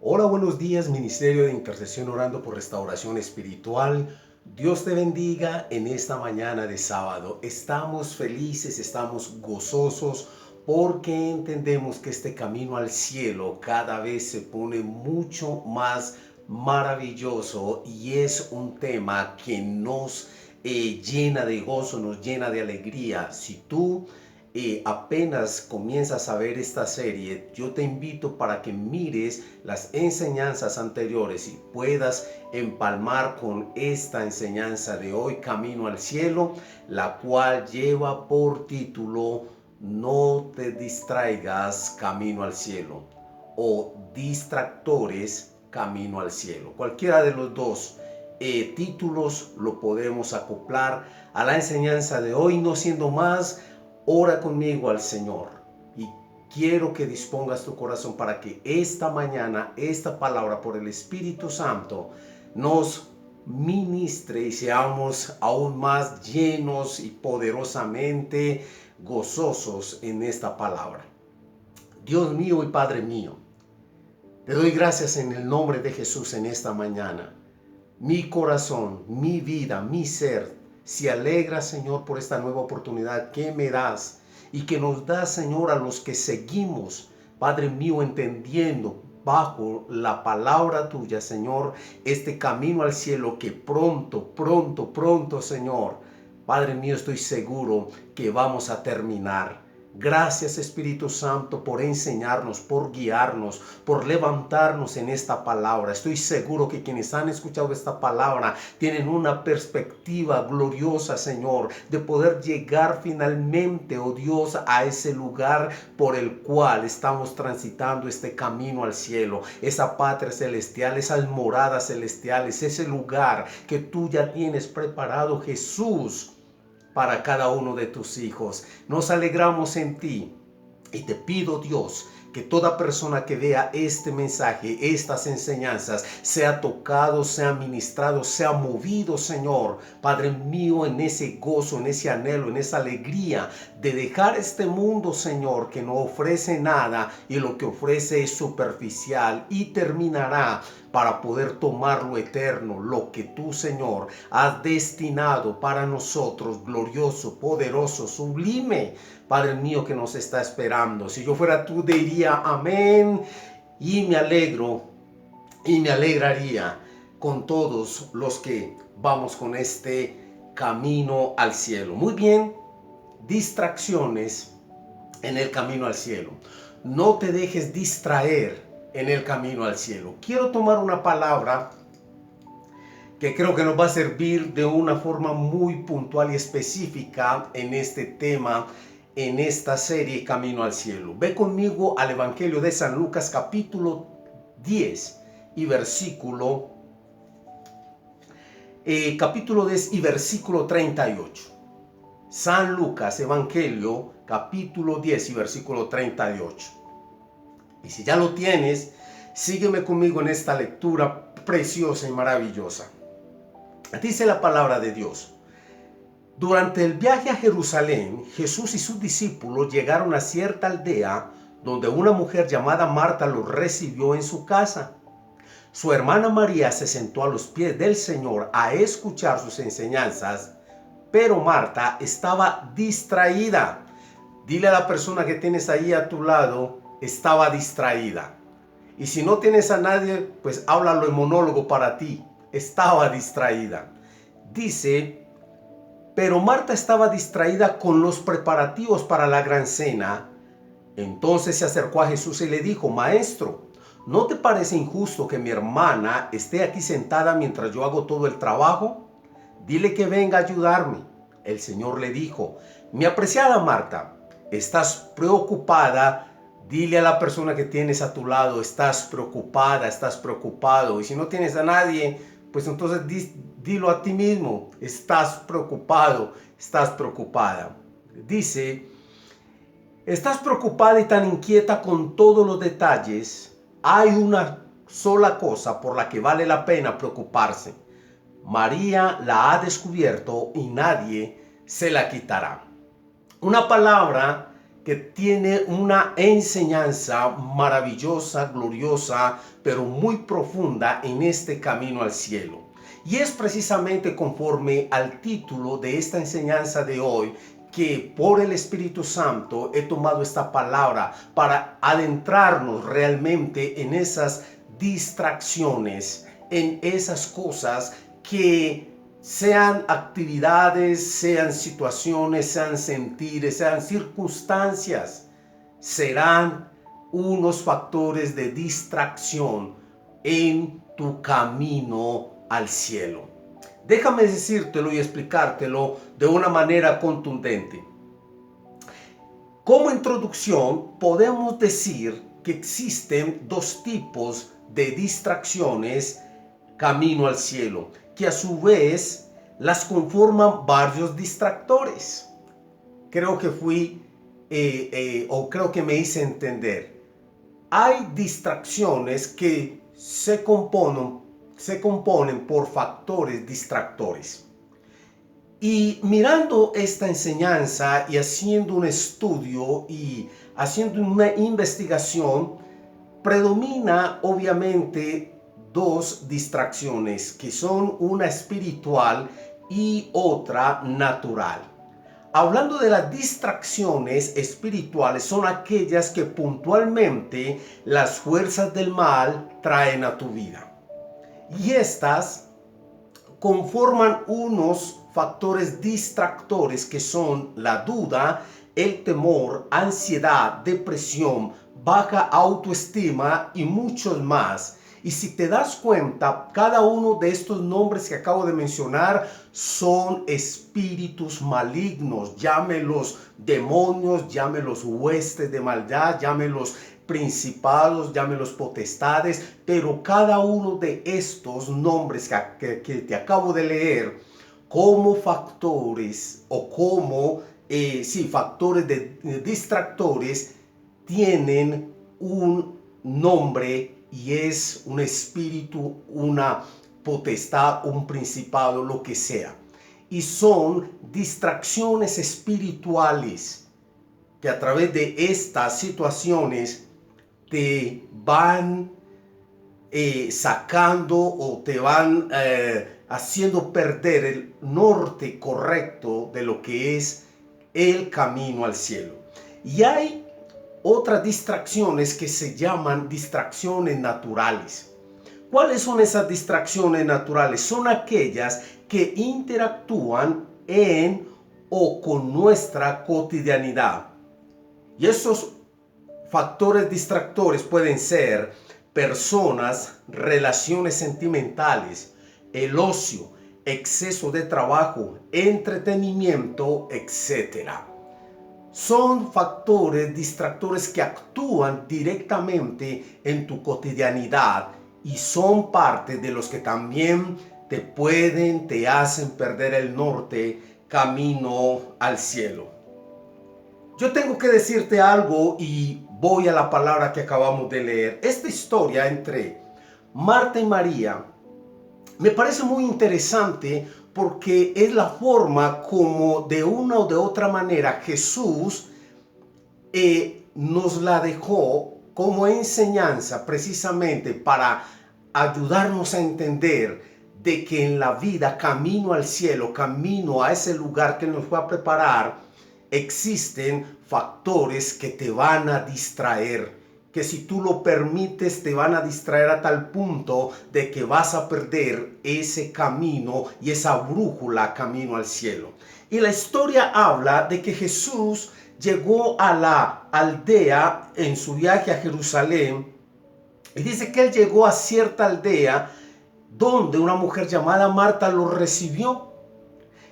Hola, buenos días, Ministerio de Intercesión Orando por Restauración Espiritual. Dios te bendiga en esta mañana de sábado. Estamos felices, estamos gozosos porque entendemos que este camino al cielo cada vez se pone mucho más maravilloso y es un tema que nos llena de gozo, nos llena de alegría. Si tú apenas comienzas a ver esta serie, yo te invito para que mires las enseñanzas anteriores y puedas empalmar con esta enseñanza de hoy, Camino al Cielo, la cual lleva por título No te distraigas, Camino al Cielo, o Distractores, Camino al Cielo. Cualquiera de los dos títulos lo podemos acoplar a la enseñanza de hoy. No siendo más, ora conmigo al Señor y quiero que dispongas tu corazón para que esta mañana, esta palabra por el Espíritu Santo nos ministre y seamos aún más llenos y poderosamente gozosos en esta palabra. Dios mío y Padre mío, te doy gracias en el nombre de Jesús en esta mañana. Mi corazón, mi vida, mi ser se alegra, Señor, por esta nueva oportunidad que me das y que nos das, Señor, a los que seguimos, Padre mío, entendiendo bajo la palabra tuya, Señor, este camino al cielo que pronto, Señor, Padre mío, estoy seguro que vamos a terminar. Gracias, Espíritu Santo, por enseñarnos, por guiarnos, por levantarnos en esta palabra. Estoy seguro que quienes han escuchado esta palabra tienen una perspectiva gloriosa, Señor, de poder llegar finalmente, oh Dios, a ese lugar por el cual estamos transitando este camino al cielo, esa patria celestial, esas moradas celestiales, ese lugar que tú ya tienes preparado, Jesús, para cada uno de tus hijos. Nos alegramos en ti y te pido, Dios, que toda persona que vea este mensaje, estas enseñanzas, sea tocado, sea ministrado, sea movido, Señor, Padre mío, en ese gozo, en ese anhelo, en esa alegría de dejar este mundo, Señor, que no ofrece nada y lo que ofrece es superficial y terminará, para poder tomar lo eterno, lo que tú, Señor, has destinado para nosotros, glorioso, poderoso, sublime, Padre mío, que nos está esperando. Si yo fuera tú, diría amén y me alegro y me alegraría con todos los que vamos con este camino al cielo. Muy bien, distracciones en el camino al cielo. No te dejes distraer en el camino al cielo. Quiero tomar una palabra que creo que nos va a servir de una forma muy puntual y específica en este tema, en esta serie Camino al Cielo. Ve conmigo al Evangelio de San Lucas capítulo 10 y versículo 38. San Lucas, Evangelio, capítulo 10 y versículo 38. Y si ya lo tienes, sígueme conmigo en esta lectura preciosa y maravillosa. Dice la palabra de Dios: durante el viaje a Jerusalén, Jesús y sus discípulos llegaron a cierta aldea donde una mujer llamada Marta los recibió en su casa. Su hermana María se sentó a los pies del Señor a escuchar sus enseñanzas, pero Marta estaba distraída. Dile a la persona que tienes ahí a tu lado, estaba distraída. Y si no tienes a nadie, pues háblalo en monólogo para ti. Estaba distraída. Dice: pero Marta estaba distraída con los preparativos para la gran cena. Entonces se acercó a Jesús y le dijo: Maestro, ¿no te parece injusto que mi hermana esté aquí sentada mientras yo hago todo el trabajo? Dile que venga a ayudarme. El Señor le dijo: mi apreciada Marta, estás preocupada. Dile a la persona que tienes a tu lado: estás preocupada, estás preocupado. Y si no tienes a nadie, pues entonces dilo a ti mismo: estás preocupado, estás preocupada. Dice: estás preocupada y tan inquieta con todos los detalles. Hay una sola cosa por la que vale la pena preocuparse. María la ha descubierto y nadie se la quitará. Una palabra que tiene una enseñanza maravillosa, gloriosa, pero muy profunda en este camino al cielo. Y es precisamente conforme al título de esta enseñanza de hoy que por el Espíritu Santo he tomado esta palabra para adentrarnos realmente en esas distracciones, en esas cosas que sean actividades, sean situaciones, sean sentires, sean circunstancias, serán unos factores de distracción en tu camino al cielo. Déjame decírtelo y explicártelo de una manera contundente. Como introducción, podemos decir que existen dos tipos de distracciones camino al cielo, que a su vez las conforman varios distractores. Creo que creo que me hice entender. Hay distracciones que se componen por factores distractores. Y mirando esta enseñanza y haciendo un estudio y haciendo una investigación, predomina obviamente dos distracciones que son una espiritual y otra natural. Hablando de las distracciones espirituales, son aquellas que puntualmente las fuerzas del mal traen a tu vida. Y estas conforman unos factores distractores que son la duda, el temor, ansiedad, depresión, baja autoestima y muchos más. Y si te das cuenta, cada uno de estos nombres que acabo de mencionar son espíritus malignos. Llámelos demonios, llámelos huestes de maldad, llámelos principados, llámelos potestades, pero cada uno de estos nombres que te acabo de leer como factores o como factores de distractores tienen un nombre y es un espíritu, una potestad, un principado, lo que sea. Y son distracciones espirituales que a través de estas situaciones te van sacando o te van haciendo perder el norte correcto de lo que es el camino al cielo. Y hay otras distracciones que se llaman distracciones naturales. ¿Cuáles son esas distracciones naturales? Son aquellas que interactúan en o con nuestra cotidianidad. Y esos factores distractores pueden ser personas, relaciones sentimentales, el ocio, exceso de trabajo, entretenimiento, etc. Son factores distractores que actúan directamente en tu cotidianidad y son parte de los que también te hacen perder el norte camino al cielo. Yo tengo que decirte algo y voy a la palabra que acabamos de leer. Esta historia entre Marta y María me parece muy interesante porque es la forma como de una o de otra manera Jesús nos la dejó como enseñanza precisamente para ayudarnos a entender de que en la vida, camino al cielo, camino a ese lugar que nos fue a preparar, existen factores que te van a distraer, que si tú lo permites te van a distraer a tal punto de que vas a perder ese camino y esa brújula camino al cielo. Y la historia habla de que Jesús llegó a la aldea en su viaje a Jerusalén y dice que él llegó a cierta aldea donde una mujer llamada Marta lo recibió.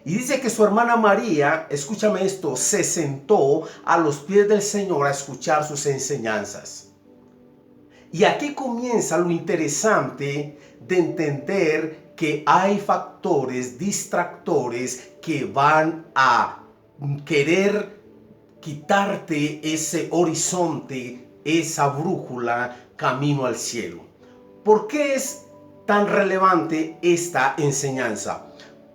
Y dice que su hermana María, escúchame esto, se sentó a los pies del Señor a escuchar sus enseñanzas. Y aquí comienza lo interesante de entender que hay factores distractores que van a querer quitarte ese horizonte, esa brújula camino al cielo. ¿Por qué es tan relevante esta enseñanza?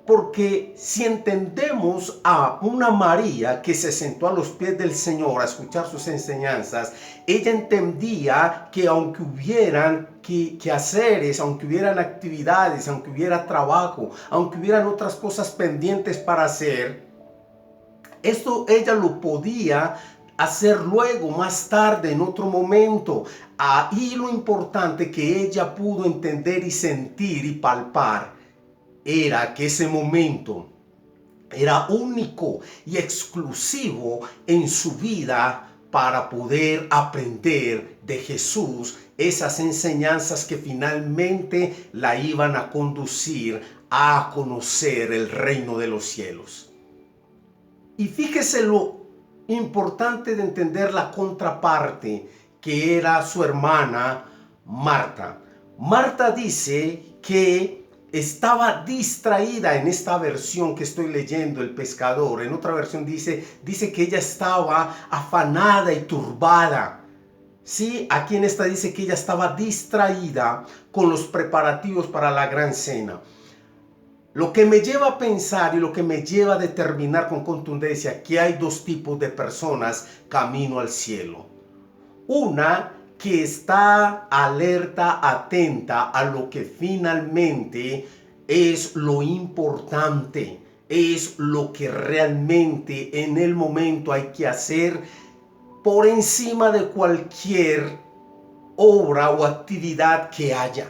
Porque si entendemos a una María que se sentó a los pies del Señor a escuchar sus enseñanzas, ella entendía que aunque hubieran quehaceres, aunque hubieran actividades, aunque hubiera trabajo, aunque hubieran otras cosas pendientes para hacer, esto ella lo podía hacer luego, más tarde, en otro momento. Ahí lo importante que ella pudo entender y sentir y palpar era que ese momento era único y exclusivo en su vida para poder aprender de Jesús esas enseñanzas que finalmente la iban a conducir a conocer el reino de los cielos. Y fíjese lo importante de entender la contraparte, que era su hermana Marta. Marta dice que estaba distraída en esta versión que estoy leyendo, El Pescador. En otra versión dice que ella estaba afanada y turbada. Sí, aquí en esta dice que ella estaba distraída con los preparativos para la gran cena. Lo que me lleva a pensar y lo que me lleva a determinar con contundencia que hay dos tipos de personas camino al cielo. Una que está alerta, atenta a lo que finalmente es lo importante, es lo que realmente en el momento hay que hacer por encima de cualquier obra o actividad que haya.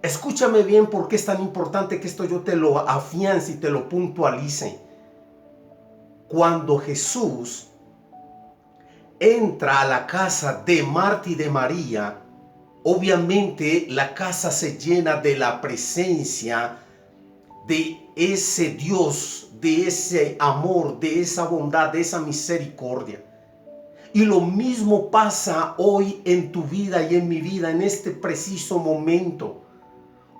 Escúchame bien porque es tan importante que esto yo te lo afiance y te lo puntualice. Cuando Jesús entra a la casa de Marta y de María, obviamente la casa se llena de la presencia de ese Dios, de ese amor, de esa bondad, de esa misericordia. Y lo mismo pasa hoy en tu vida y en mi vida en este preciso momento.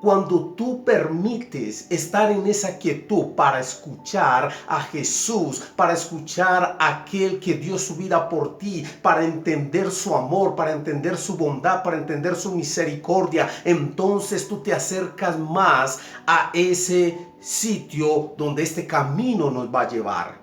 Cuando tú permites estar en esa quietud para escuchar a Jesús, para escuchar a aquel que dio su vida por ti, para entender su amor, para entender su bondad, para entender su misericordia, entonces tú te acercas más a ese sitio donde este camino nos va a llevar.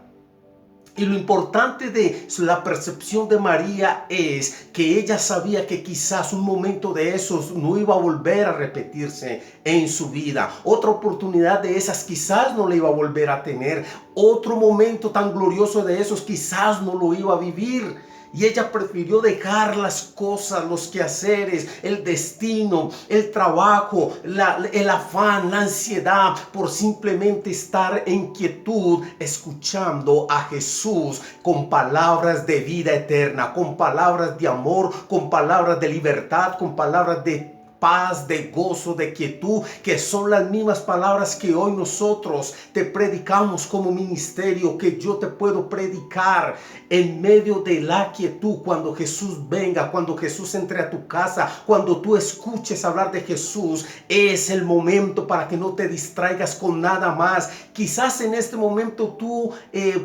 Y lo importante de la percepción de María es que ella sabía que quizás un momento de esos no iba a volver a repetirse en su vida. Otra oportunidad de esas quizás no la iba a volver a tener. Otro momento tan glorioso de esos quizás no lo iba a vivir. Y ella prefirió dejar las cosas, los quehaceres, el destino, el trabajo, el afán, la ansiedad, por simplemente estar en quietud, escuchando a Jesús con palabras de vida eterna, con palabras de amor, con palabras de libertad, con palabras de paz, de gozo, de quietud, que son las mismas palabras que hoy nosotros te predicamos como ministerio, que yo te puedo predicar en medio de la quietud. Cuando Jesús venga, cuando Jesús entre a tu casa, cuando tú escuches hablar de Jesús, es el momento para que no te distraigas con nada más. Quizás en este momento tú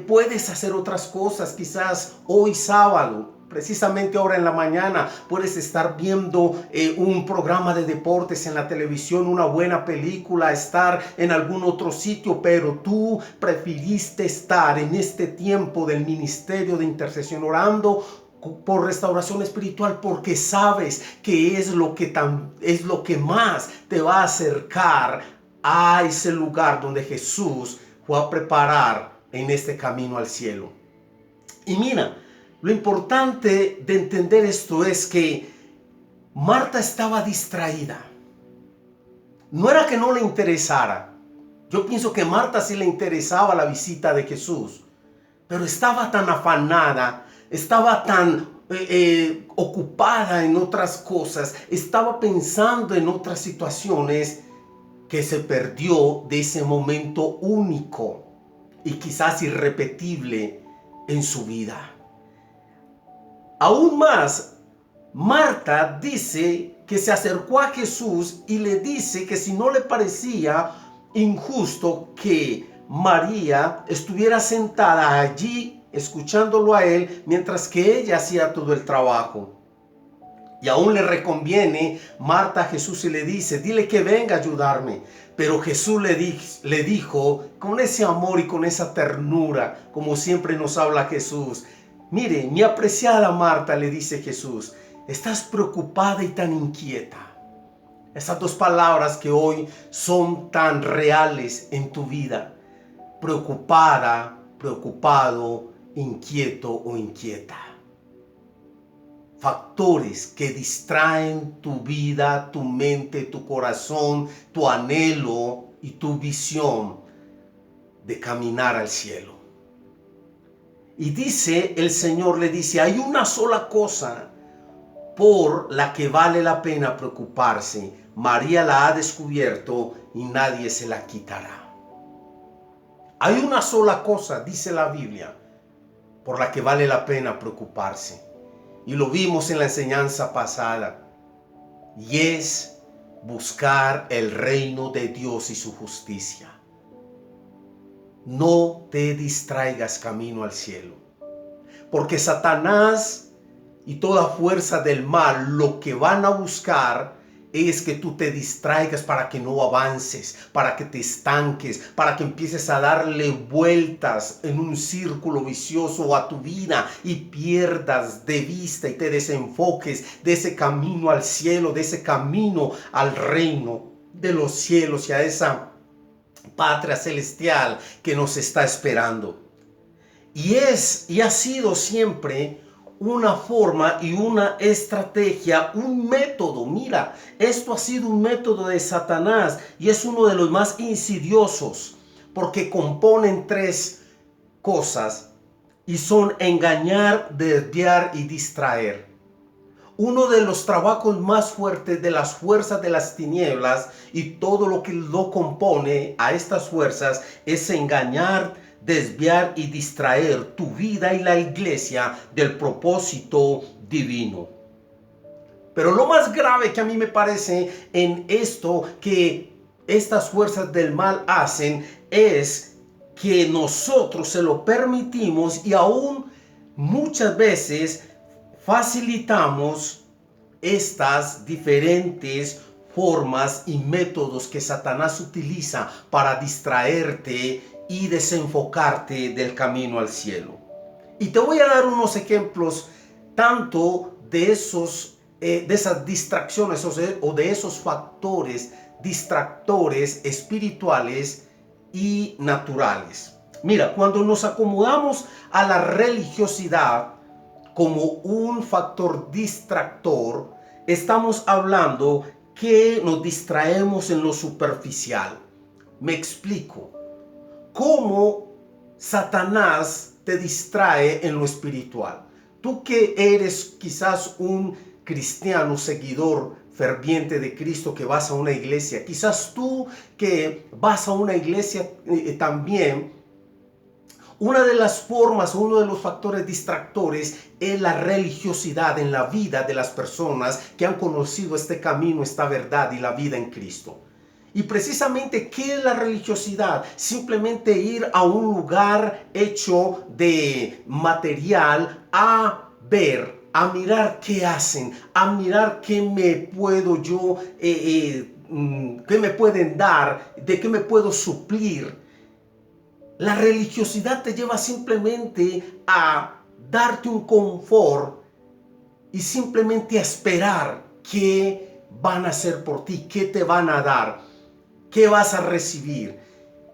puedes hacer otras cosas. Quizás hoy sábado, precisamente ahora en la mañana, puedes estar viendo un programa de deportes en la televisión, una buena película, estar en algún otro sitio, pero tú preferiste estar en este tiempo del ministerio de intercesión orando por restauración espiritual, porque sabes que es lo que más te va a acercar a ese lugar donde Jesús fue a preparar en este camino al cielo. Y mira, lo importante de entender esto es que Marta estaba distraída. No era que no le interesara. Yo pienso que Marta sí le interesaba la visita de Jesús, pero estaba tan afanada, estaba tan ocupada en otras cosas, estaba pensando en otras situaciones, que se perdió de ese momento único y quizás irrepetible en su vida. Aún más, Marta dice que se acercó a Jesús y le dice que si no le parecía injusto que María estuviera sentada allí escuchándolo a él mientras que ella hacía todo el trabajo. Y aún le reconviene Marta a Jesús y le dice, dile que venga a ayudarme. Pero Jesús le dijo con ese amor y con esa ternura, como siempre nos habla Jesús. Mire, mi apreciada Marta, le dice Jesús, estás preocupada y tan inquieta. Esas dos palabras que hoy son tan reales en tu vida. Preocupada, preocupado, inquieto o inquieta. Factores que distraen tu vida, tu mente, tu corazón, tu anhelo y tu visión de caminar al cielo. Y dice el Señor, le dice, hay una sola cosa por la que vale la pena preocuparse. María la ha descubierto y nadie se la quitará. Hay una sola cosa, dice la Biblia, por la que vale la pena preocuparse. Y lo vimos en la enseñanza pasada. Y es buscar el reino de Dios y su justicia. No te distraigas camino al cielo. Porque Satanás y toda fuerza del mal lo que van a buscar es que tú te distraigas para que no avances, para que te estanques, para que empieces a darle vueltas en un círculo vicioso a tu vida y pierdas de vista y te desenfoques de ese camino al cielo, de ese camino al reino de los cielos y a esa patria celestial que nos está esperando. Y ha sido siempre una forma y una estrategia, un método. Mira, esto ha sido un método de Satanás y es uno de los más insidiosos porque componen tres cosas y son engañar, desviar y distraer. Uno de los trabajos más fuertes de las fuerzas de las tinieblas y todo lo que lo compone a estas fuerzas es engañar, desviar y distraer tu vida y la iglesia del propósito divino. Pero lo más grave que a mí me parece en esto que estas fuerzas del mal hacen es que nosotros se lo permitimos y aún muchas veces facilitamos estas diferentes formas y métodos que Satanás utiliza para distraerte y desenfocarte del camino al cielo. Y te voy a dar unos ejemplos tanto de esas distracciones o de esos factores distractores espirituales y naturales. Mira, cuando nos acomodamos a la religiosidad como un factor distractor, estamos hablando que nos distraemos en lo superficial. Me explico. ¿Cómo Satanás te distrae en lo espiritual? Tú que eres quizás un cristiano seguidor ferviente de Cristo, que vas a una iglesia, quizás tú que vas a una iglesia también, una de las formas, uno de los factores distractores es la religiosidad en la vida de las personas que han conocido este camino, esta verdad y la vida en Cristo. Y precisamente, ¿qué es la religiosidad? Simplemente ir a un lugar hecho de material a ver, a mirar qué hacen, a mirar qué me puedo yo, qué me pueden dar, de qué me puedo suplir. La religiosidad te lleva simplemente a darte un confort y simplemente a esperar qué van a hacer por ti, qué te van a dar, qué vas a recibir.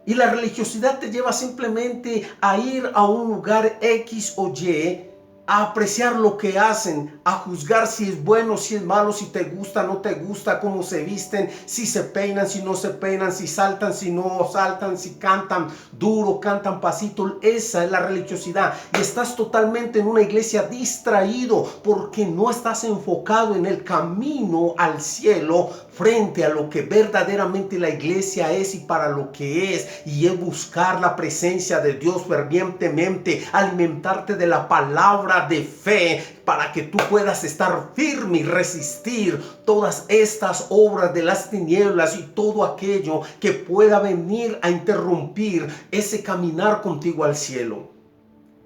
Y la religiosidad te lleva simplemente a ir a un lugar X o Y, a apreciar lo que hacen, a juzgar si es bueno, si es malo, si te gusta, no te gusta, cómo se visten, si se peinan, si no se peinan, si saltan, si no saltan, si cantan duro, cantan pasito. Esa es la religiosidad. Y estás totalmente en una iglesia distraído porque no estás enfocado en el camino al cielo frente a lo que verdaderamente la iglesia es y para lo que es. Y es buscar la presencia de Dios fervientemente, alimentarte de la palabra de fe para que tú puedas estar firme y resistir todas estas obras de las tinieblas y todo aquello que pueda venir a interrumpir ese caminar contigo al cielo.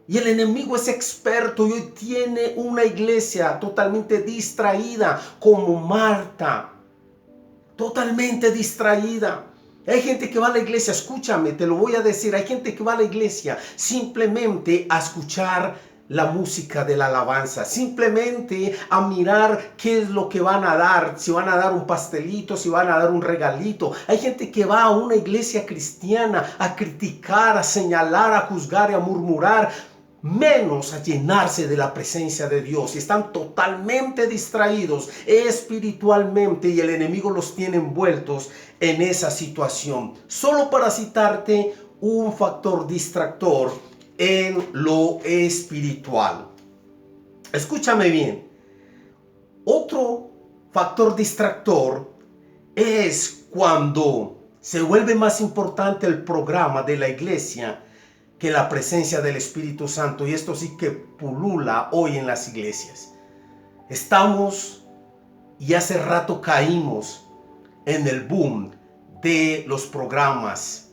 Y el enemigo es experto y hoy tiene una iglesia totalmente distraída como Marta, totalmente distraída. Hay gente que va a la iglesia, escúchame, te lo voy a decir, hay gente que va a la iglesia simplemente a escuchar la música de la alabanza, simplemente a mirar qué es lo que van a dar, si van a dar un pastelito, si van a dar un regalito. Hay gente que va a una iglesia cristiana a criticar, a señalar, a juzgar y a murmurar, menos a llenarse de la presencia de Dios. Y están totalmente distraídos espiritualmente y el enemigo los tiene envueltos en esa situación. Solo para citarte un factor distractor en lo espiritual. Escúchame bien. Otro factor distractor es cuando se vuelve más importante el programa de la iglesia que la presencia del Espíritu Santo. Y esto sí que pulula hoy en las iglesias. Estamos y hace rato caímos en el boom de los programas.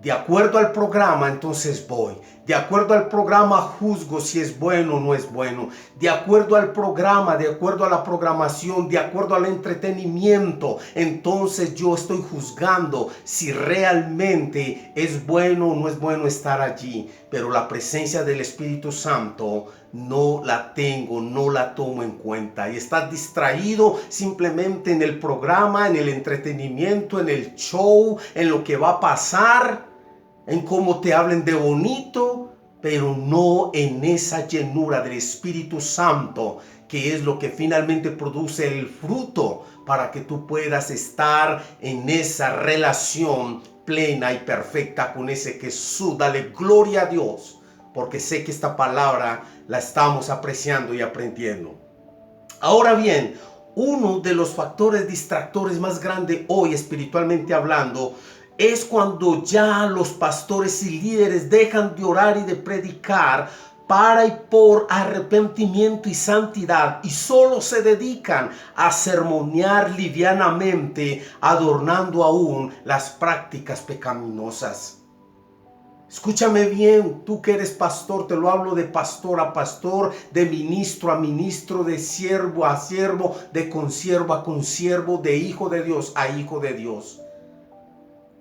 De acuerdo al programa, entonces voy. De acuerdo al programa, juzgo si es bueno o no es bueno. De acuerdo al programa, de acuerdo a la programación, de acuerdo al entretenimiento, entonces yo estoy juzgando si realmente es bueno o no es bueno estar allí. Pero la presencia del Espíritu Santo no la tengo, no la tomo en cuenta. Y estás distraído simplemente en el programa, en el entretenimiento, en el show, en lo que va a pasar, en cómo te hablen de bonito, pero no en esa llenura del Espíritu Santo, que es lo que finalmente produce el fruto para que tú puedas estar en esa relación plena y perfecta con ese Jesús. Dale gloria a Dios, porque sé que esta palabra la estamos apreciando y aprendiendo. Ahora bien, uno de los factores distractores más grandes hoy, espiritualmente hablando, es cuando ya los pastores y líderes dejan de orar y de predicar para y por arrepentimiento y santidad, y solo se dedican a sermonear livianamente, adornando aún las prácticas pecaminosas. Escúchame bien, tú que eres pastor, te lo hablo de pastor a pastor, de ministro a ministro, de siervo a siervo, de consiervo a consiervo, de hijo de Dios a hijo de Dios.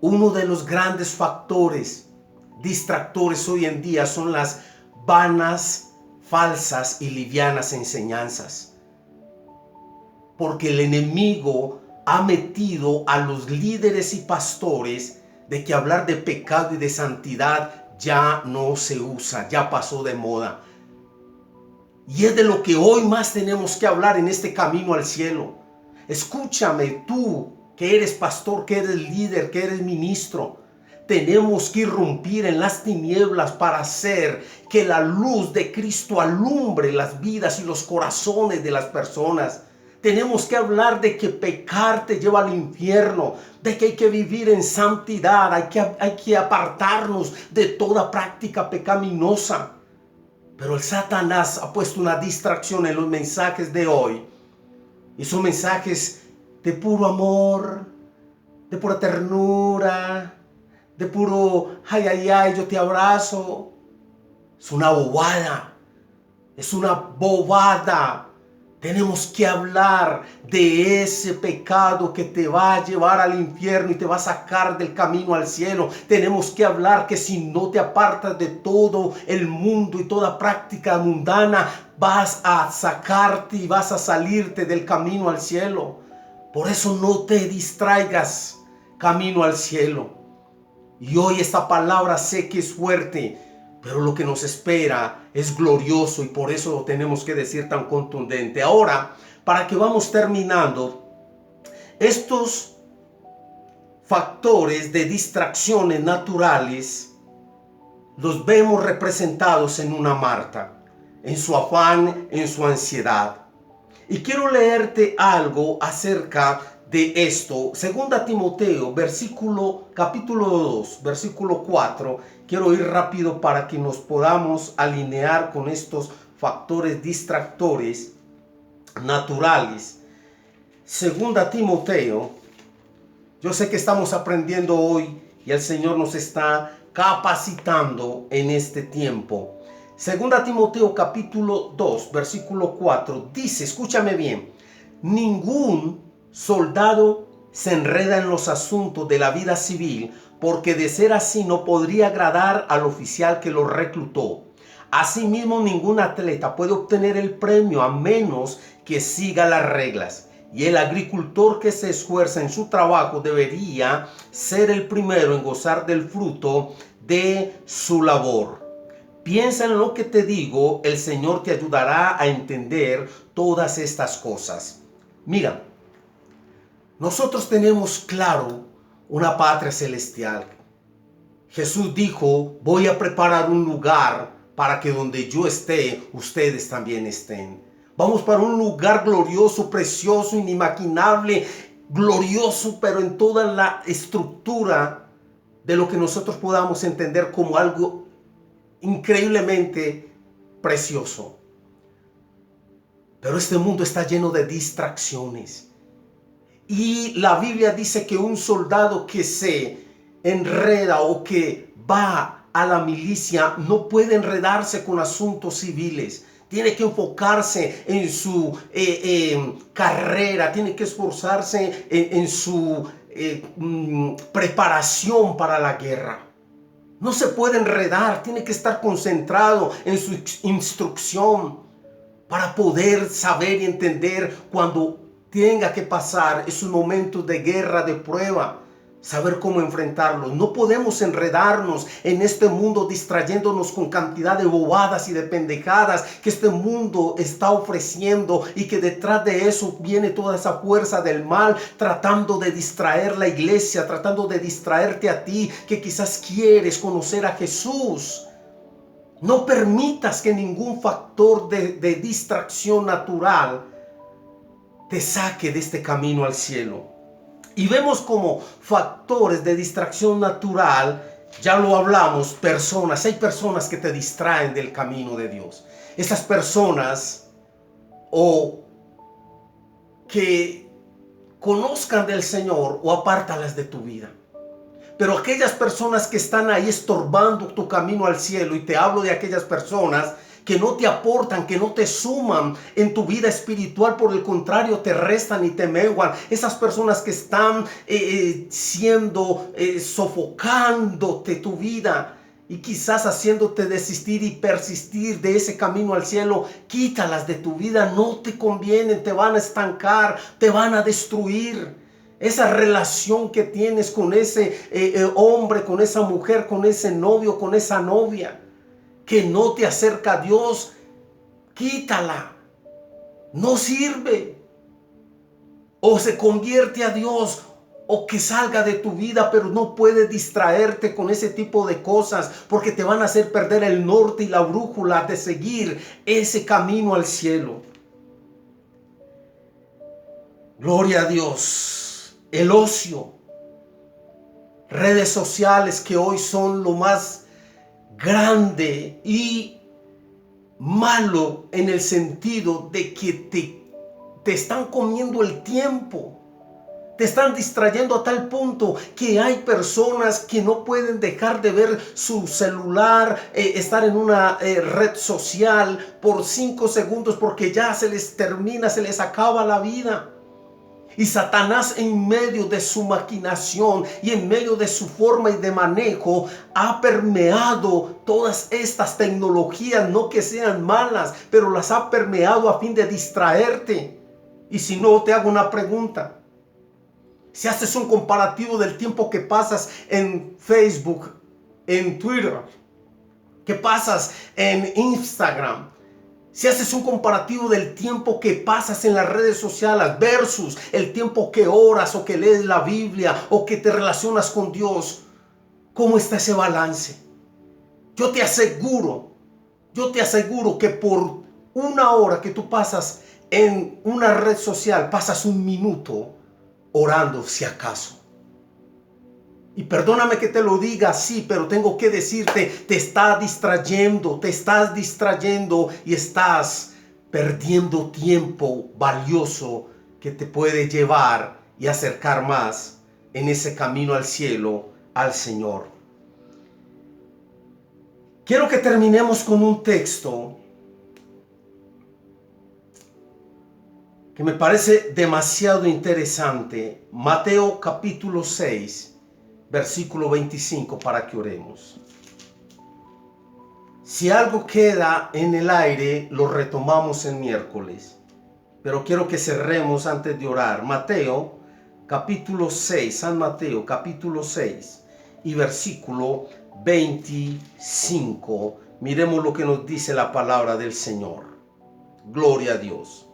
Uno de los grandes factores distractores hoy en día son las vanas, falsas y livianas enseñanzas. Porque el enemigo ha metido a los líderes y pastores de que hablar de pecado y de santidad ya no se usa, ya pasó de moda. Y es de lo que hoy más tenemos que hablar en este camino al cielo. Escúchame, tú que eres pastor, que eres líder, que eres ministro. Tenemos que irrumpir en las tinieblas para hacer que la luz de Cristo alumbre las vidas y los corazones de las personas. Tenemos que hablar de que pecar te lleva al infierno, de que hay que vivir en santidad, hay que apartarnos de toda práctica pecaminosa. Pero el Satanás ha puesto una distracción en los mensajes de hoy. Y son mensajes de puro amor, de pura ternura, de puro ay, ay, ay, yo te abrazo. Es una bobada, es una bobada. Tenemos que hablar de ese pecado que te va a llevar al infierno y te va a sacar del camino al cielo. Tenemos que hablar que si no te apartas de todo el mundo y toda práctica mundana, vas a sacarte y vas a salirte del camino al cielo. Por eso no te distraigas, camino al cielo. Y hoy esta palabra sé que es fuerte, pero lo que nos espera es glorioso y por eso lo tenemos que decir tan contundente. Ahora, para que vamos terminando, estos factores de distracciones naturales los vemos representados en una Marta, en su afán, en su ansiedad. Y quiero leerte algo acerca de esto. Segunda Timoteo, capítulo 2, versículo 4. Quiero ir rápido para que nos podamos alinear con estos factores distractores naturales. Segunda Timoteo. Yo sé que estamos aprendiendo hoy y el Señor nos está capacitando en este tiempo. Segunda Timoteo capítulo 2, versículo 4 dice, escúchame bien, ningún soldado se enreda en los asuntos de la vida civil, porque de ser así no podría agradar al oficial que lo reclutó. Asimismo, ningún atleta puede obtener el premio a menos que siga las reglas. Y el agricultor que se esfuerza en su trabajo debería ser el primero en gozar del fruto de su labor. Piensa en lo que te digo, el Señor te ayudará a entender todas estas cosas. Mira, nosotros tenemos claro una patria celestial. Jesús dijo, voy a preparar un lugar para que donde yo esté, ustedes también estén. Vamos para un lugar glorioso, precioso, inimaginable, glorioso, pero en toda la estructura de lo que nosotros podamos entender como algo increíblemente precioso. Pero este mundo está lleno de distracciones. Y la Biblia dice que un soldado que se enreda o que va a la milicia no puede enredarse con asuntos civiles. Tiene que enfocarse en su carrera, tiene que esforzarse en su preparación para la guerra. No se puede enredar, tiene que estar concentrado en su instrucción para poder saber y entender cuando tenga que pasar esos momentos de guerra, de prueba, saber cómo enfrentarlos. No podemos enredarnos en este mundo distrayéndonos con cantidad de bobadas y de pendejadas que este mundo está ofreciendo, y que detrás de eso viene toda esa fuerza del mal tratando de distraer la iglesia, tratando de distraerte a ti que quizás quieres conocer a Jesús. No permitas que ningún factor de distracción natural te saque de este camino al cielo. Y vemos como factores de distracción natural, ya lo hablamos, personas. Hay personas que te distraen del camino de Dios. Esas personas, o que conozcan del Señor, o apártalas de tu vida. Pero aquellas personas que están ahí estorbando tu camino al cielo, y te hablo de aquellas personas que no te aportan, que no te suman en tu vida espiritual, por el contrario, te restan y te menguan. Esas personas que están sofocándote tu vida y quizás haciéndote desistir y persistir de ese camino al cielo, quítalas de tu vida. No te convienen, te van a estancar, te van a destruir. Esa relación que tienes con ese hombre, con esa mujer, con ese novio, con esa novia, que no te acerca a Dios, quítala. No sirve. O se convierte a Dios, o que salga de tu vida, pero no puedes distraerte con ese tipo de cosas, porque te van a hacer perder el norte y la brújula de seguir ese camino al cielo. Gloria a Dios. El ocio, redes sociales, que hoy son lo más grande y malo, en el sentido de que te están comiendo el tiempo. Te están distrayendo a tal punto que hay personas que no pueden dejar de ver su celular, estar en una red social por 5 segundos, porque ya se les termina, se les acaba la vida. Y Satanás, en medio de su maquinación y en medio de su forma y de manejo, ha permeado todas estas tecnologías, no que sean malas, pero las ha permeado a fin de distraerte. Y si no, te hago una pregunta. Si haces un comparativo del tiempo que pasas en Facebook, en Twitter, que pasas en Instagram, si haces un comparativo del tiempo que pasas en las redes sociales versus el tiempo que oras, o que lees la Biblia, o que te relacionas con Dios, ¿cómo está ese balance? Yo te aseguro que por 1 hora que tú pasas en una red social, pasas 1 minuto orando, si acaso. Y perdóname que te lo diga así, pero tengo que decirte, te estás distrayendo y estás perdiendo tiempo valioso que te puede llevar y acercar más en ese camino al cielo, al Señor. Quiero que terminemos con un texto que me parece demasiado interesante. Mateo capítulo 6, versículo 25, para que oremos. Si algo queda en el aire, lo retomamos el miércoles. Pero quiero que cerremos antes de orar. Mateo capítulo 6, San Mateo capítulo 6 y versículo 25. Miremos lo que nos dice la palabra del Señor. Gloria a Dios.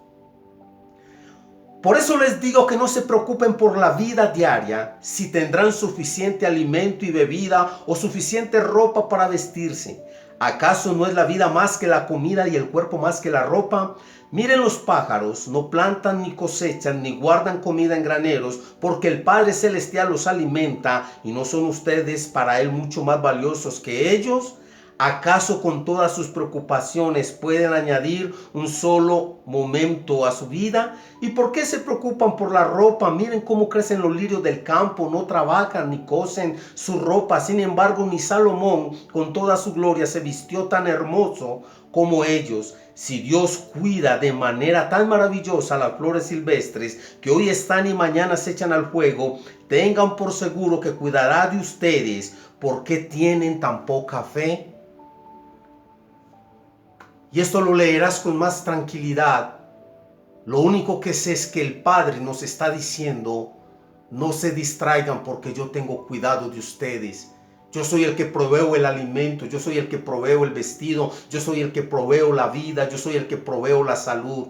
Por eso les digo que no se preocupen por la vida diaria, si tendrán suficiente alimento y bebida o suficiente ropa para vestirse. ¿Acaso no es la vida más que la comida y el cuerpo más que la ropa? Miren los pájaros, no plantan ni cosechan ni guardan comida en graneros, porque el Padre Celestial los alimenta, ¿y no son ustedes para Él mucho más valiosos que ellos? ¿Acaso con todas sus preocupaciones pueden añadir un solo momento a su vida? ¿Y por qué se preocupan por la ropa? Miren cómo crecen los lirios del campo, no trabajan ni cosen su ropa. Sin embargo, ni Salomón con toda su gloria se vistió tan hermoso como ellos. Si Dios cuida de manera tan maravillosa las flores silvestres que hoy están y mañana se echan al fuego, tengan por seguro que cuidará de ustedes. ¿Por qué tienen tan poca fe? Y esto lo leerás con más tranquilidad. Lo único que sé es que el Padre nos está diciendo: no se distraigan porque yo tengo cuidado de ustedes. Yo soy el que proveo el alimento, yo soy el que proveo el vestido, yo soy el que proveo la vida, yo soy el que proveo la salud.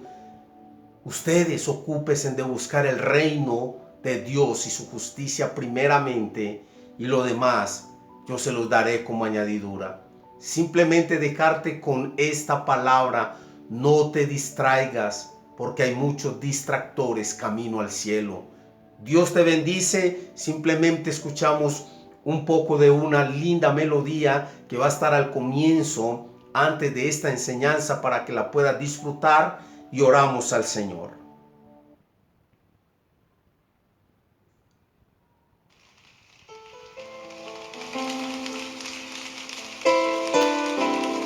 Ustedes ocúpense de buscar el reino de Dios y su justicia primeramente, y lo demás yo se los daré como añadidura. Simplemente dejarte con esta palabra: no te distraigas, porque hay muchos distractores camino al cielo. Dios te bendice. Simplemente escuchamos un poco de una linda melodía que va a estar al comienzo, antes de esta enseñanza, para que la puedas disfrutar, y oramos al Señor.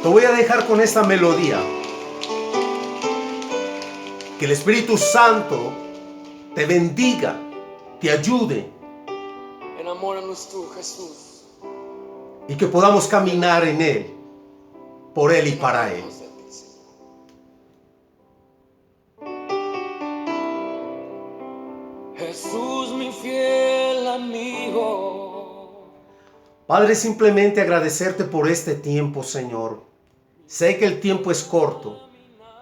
Te voy a dejar con esta melodía. Que el Espíritu Santo te bendiga, te ayude. Enamóranos tú, Jesús. Y que podamos caminar en Él, por Él y para Él. Jesús, mi fiel amigo. Padre, simplemente agradecerte por este tiempo, Señor. Sé que el tiempo es corto,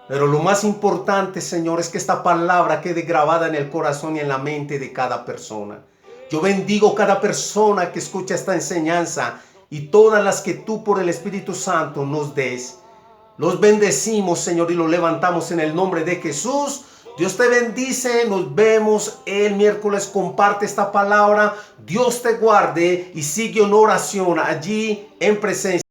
pero lo más importante, Señor, es que esta palabra quede grabada en el corazón y en la mente de cada persona. Yo bendigo cada persona que escucha esta enseñanza y todas las que tú por el Espíritu Santo nos des. Los bendecimos, Señor, y los levantamos en el nombre de Jesús. Dios te bendice. Nos vemos el miércoles. Comparte esta palabra. Dios te guarde y sigue en oración allí en presencia.